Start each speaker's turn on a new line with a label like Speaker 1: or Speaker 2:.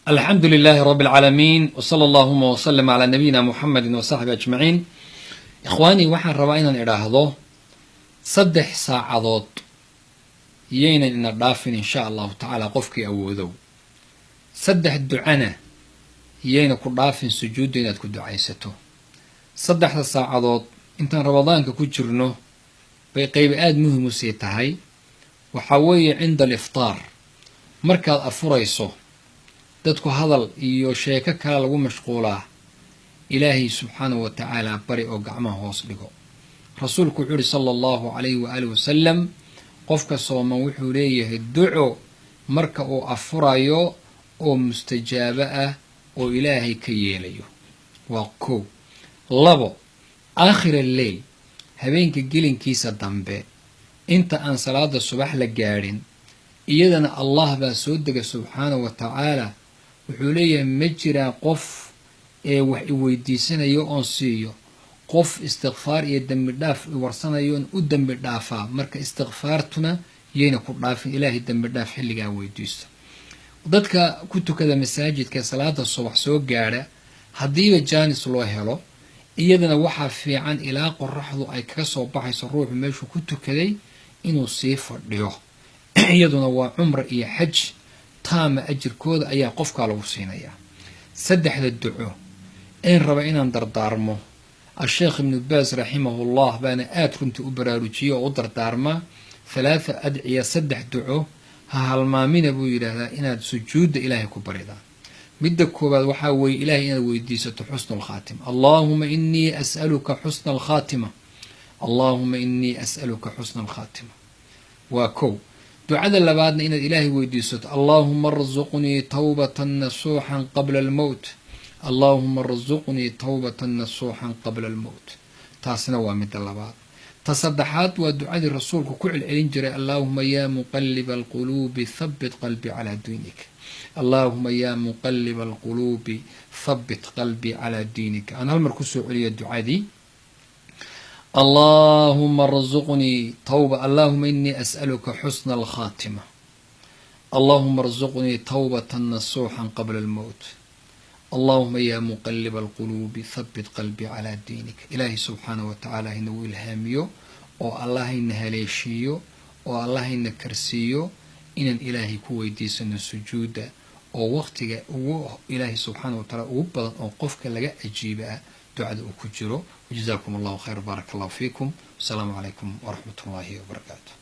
Speaker 1: الحمد لله رب العالمين وصلى اللهم وسلم على نبينا محمد وصحبه أجمعين. إخواني waxaan rabaa inaan idhaahdo 3 saacadood yeyna ina dhaafin insha Allah ta'ala qofkii awoodow 3 ducana yeyna ku dhaafin sujuud inaad ku ducaysato 3 saacadood intaan ramadaanka ku jirno bay qayb aad muhiim u sii tahay waxa weeye cinda al-iftaar markaad afurayso dadku hadal iyo sheeko kale lagu mashquulaa ilaahi subhanahu wa ta'ala bari oo gacmaha hoos dhigo rasuulku wuxuu sallallahu alayhi wa alihi wasallam qofka sooman wuxuu leeyahay duco marka uu afurayo oo mustajaaba ah oo ilaahay ka yeelayo waa ko labo aakhir al-layl habeenka gelinkiisa dambe inta aan salaada subax la gaarin iyadana Allah baa soo degay subhanahu wa ta'ala wuxuu leeyahay ma jiraan qof ee wax i weydiisanayo oon siiyo qof istighfar iyo dambi dhaaf warsanayo u dambi dhaafa marka istighfartuna yeena ku dhaafin ilaahi dambi dhaaf xilliga weydiisto dadka ku tukada masaajidka salaada subax soo gaara hadiiba jaanis loo helo iyadana waxa fiican ilaa qorraxdu ay ka soo baxayso ruuxu meeshu ku tukaday inuu sii fadhiyo iyaduna waa umra iyo hajj taama ajirkooda ayaa qofka lagu siinaya 3 duco in raba inaan dardaarmo الشيخ ابن باز رحمه الله بان كنت أبراروجيه ودردارما 3 أدعية 3 دعو هالمامين أبو إله إن سجود إلهي كبريدا بدك كوباد وحاوي إلهي إن ويديسة حسن الخاتمة اللهم إني أسألك حسن الخاتمة اللهم إني أسألك حسن الخاتمة وكو دعاء اللبادنا إن الإلهي ويديسة اللهم ارزقني توبة نصوحا قبل الموت اللهم ارزقني توبة نصوحا قبل الموت تاسنا ومد اللباد تصدحات ودعاء الرسول كل الانجري اللهم يا مقلب القلوب ثبت قلبي على دينك اللهم يا مقلب القلوب ثبت قلبي على دينك أنا المركز علي الدعاء دي اللهم ارزقني توبة اللهم إني أسألك حسن الخاتمة اللهم ارزقني توبة نصوحا قبل الموت اللهم يا مقلب القلوب ثبت قلبي على دينك إلهي سبحانه وتعالى إنه إلهاميو أو الله إنه هليشيو أو الله إنه كرسيو إن الإلهي كويديس إنه سجود أو وقتك إلهي سبحانه وتعالى وبدأ أو قفك لقى أجيبها دعاء أكجرو وجزاكم الله خير بارك الله فيكم السلام عليكم ورحمة الله وبركاته.